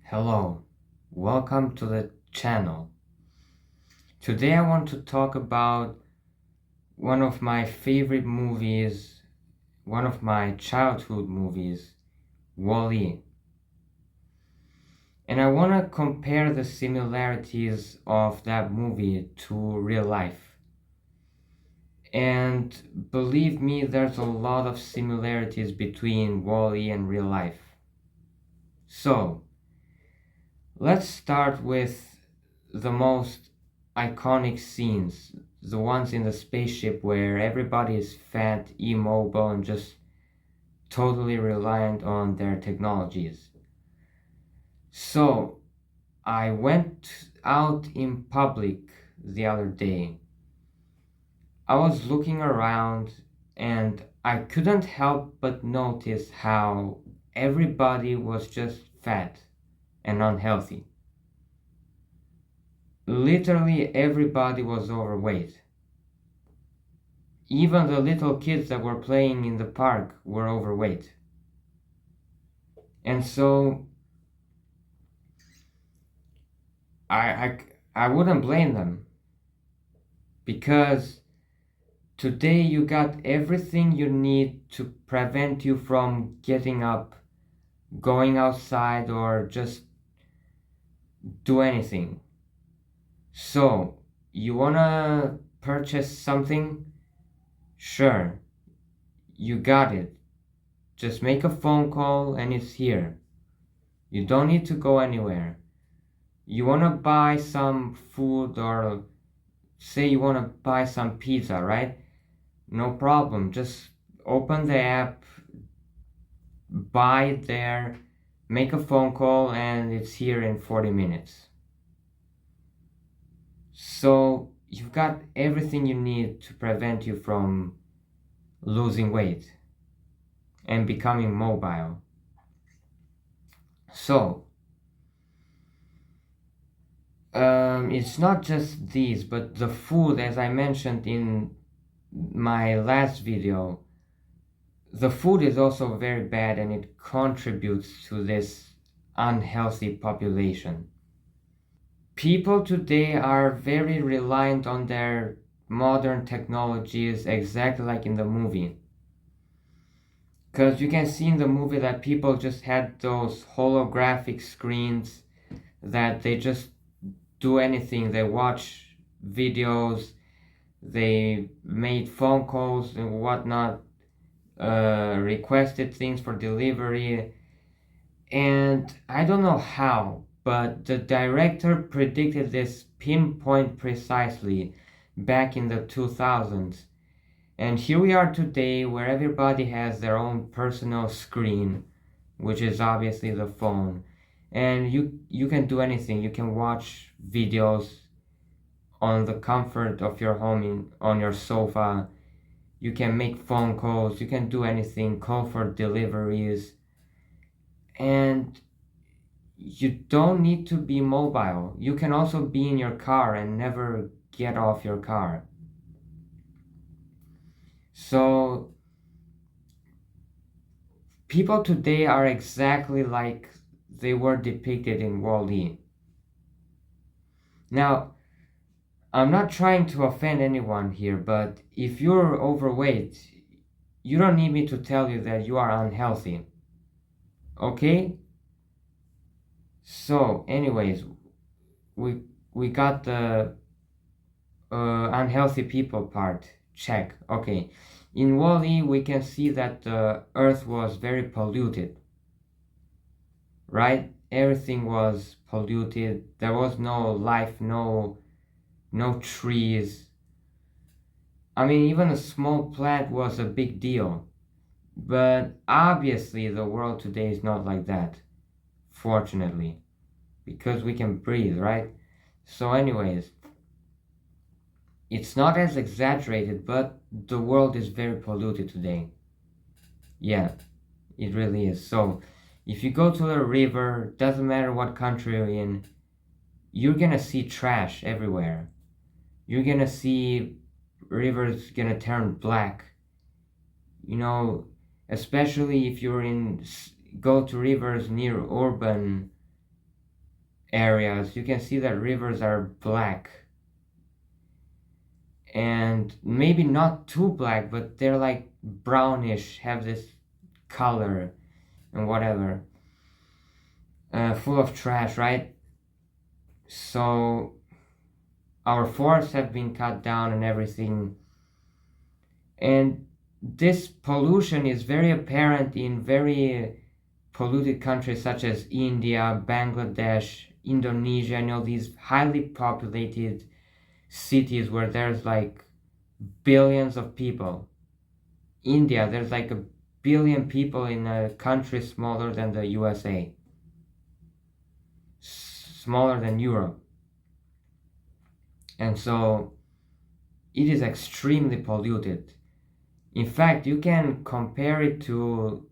Hello, welcome to the channel. Today I want to talk about one of my favorite movies, one of my childhood movies, Wall-E. And I want to compare the similarities of that movie to real life. And believe me, there's a lot of similarities between Wall-E and real life. So, let's start with the most iconic scenes, the ones in the spaceship where everybody is fat, immobile, and just totally reliant on their technologies. So, I went out in public the other day. I was looking around and I couldn't help but notice how everybody was just fat and unhealthy. Literally everybody was overweight. Even the little kids that were playing in the park were overweight. And so I, I, I wouldn't blame them because today you got everything you need to prevent you from getting up, going outside, or just do anything. So, you wanna purchase something? Sure, you got it. Just make a phone call and it's here. You don't need to go anywhere. You want to buy some food, or say you want to buy some pizza, right? No problem. Just open the app, buy it there, make a phone call, and it's here in 40 minutes. So you've got everything you need to prevent you from losing weight and becoming mobile. So, it's not just these, but the food, as I mentioned in my last video, the food is also very bad and it contributes to this unhealthy population. People today are very reliant on their modern technologies, exactly like in the movie. Because you can see in the movie that people just had those holographic screens that they just do anything. They watch videos, they made phone calls and whatnot, requested things for delivery. And I don't know how, but the director predicted this pinpoint precisely back in the 2000s. And here we are today where everybody has their own personal screen, which is obviously the phone. And you can do anything. You can watch videos on the comfort of your home on your sofa. You can make phone calls. You can do anything, call for deliveries. And you don't need to be mobile. You can also be in your car and never get off your car. So people today are exactly like they were depicted in Wall-E. Now, I'm not trying to offend anyone here, but if you're overweight, you don't need me to tell you that you are unhealthy. Okay? So, anyways, we we got the unhealthy people part. Check. Okay. In Wall-E, we can see that the Earth was very polluted. Right? Everything was polluted. There was no life, no trees. I mean, even a small plant was a big deal. But obviously, the world today is not like that. Fortunately, because we can breathe, right? So, anyways, it's not as exaggerated, but the world is very polluted today. Yeah, it really is. So, if you go to a river, doesn't matter what country you're in, you're gonna see trash everywhere. You're gonna see rivers gonna turn black. You know, especially if you're in, go to rivers near urban areas, you can see that rivers are black. And maybe not too black, but they're like brownish, have this color and whatever. Full of trash, right? So our forests have been cut down and everything. And this pollution is very apparent in very polluted countries such as India, Bangladesh, Indonesia, and all these highly populated cities where there's like billions of people. India, there's like a billion people in a country smaller than the USA, smaller than Europe. And so it is extremely polluted. In fact, you can compare it to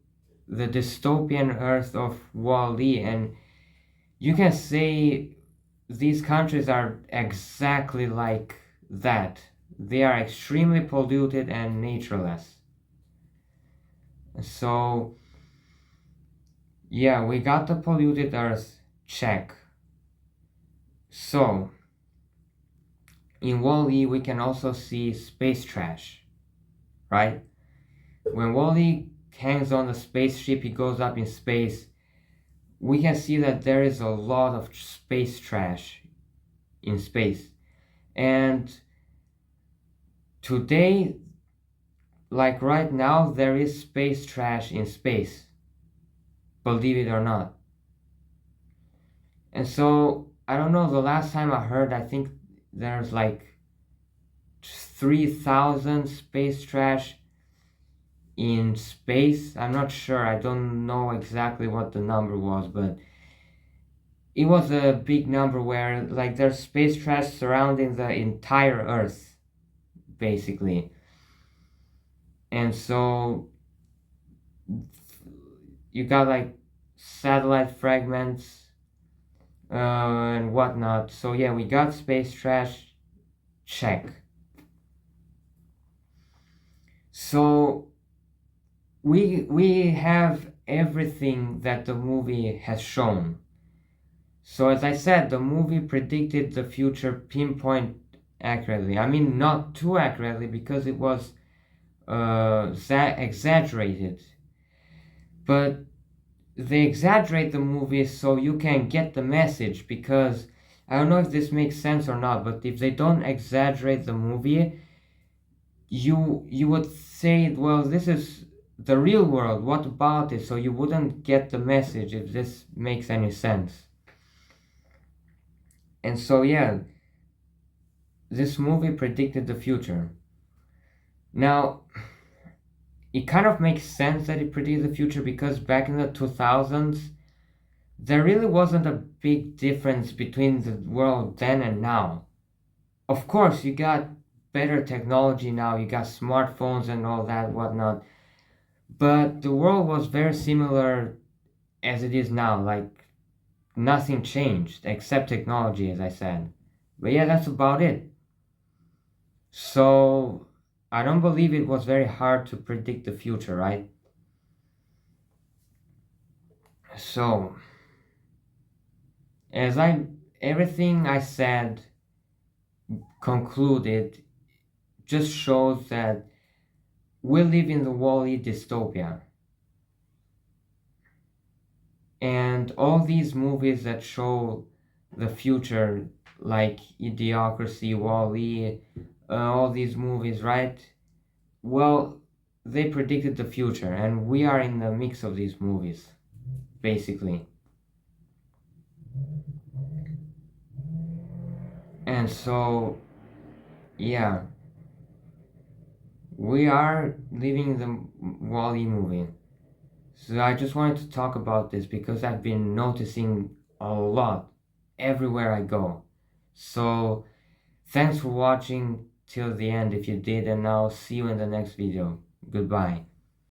the dystopian Earth of Wall-E, and you can say these countries are exactly like that. They are extremely polluted and natureless. So, yeah, we got the polluted Earth check. So, in Wall-E, we can also see space trash, right? When Wall-E hangs on the spaceship, he goes up in space. We can see that there is a lot of space trash in space. And today, like right now, there is space trash in space, believe it or not. And so, I don't know, the last time I heard, I think there's like 3,000 space trash in space. I'm not sure, I don't know exactly what the number was, but it was a big number where like there's space trash surrounding the entire Earth, basically. And so you got like satellite fragments and whatnot. So yeah, we got space trash, check. So we have everything that the movie has shown. So as I said, the movie predicted the future pinpoint accurately. I mean, not too accurately because it was exaggerated. But they exaggerate the movie so you can get the message, because I don't know if this makes sense or not, but if they don't exaggerate the movie, you would say, well, this is the real world, what about it? So you wouldn't get the message if this makes any sense. And so yeah, this movie predicted the future. Now, it kind of makes sense that it predicted the future because back in the 2000s, there really wasn't a big difference between the world then and now. Of course, you got better technology now, you got smartphones and all that, whatnot. But the world was very similar as it is now. Like, nothing changed except technology, as I said. But yeah, that's about it. So, I don't believe it was very hard to predict the future, right? So, as everything I said concluded just shows that we live in the Wall-E dystopia. And all these movies that show the future, like Idiocracy, Wall-E, all these movies, right? Well, they predicted the future, and we are in the mix of these movies, basically. And so, yeah, we are living the Wall-E movie. So I just wanted to talk about this because I've been noticing a lot everywhere I go. So thanks for watching till the end if you did, and I'll see you in the next video. Goodbye.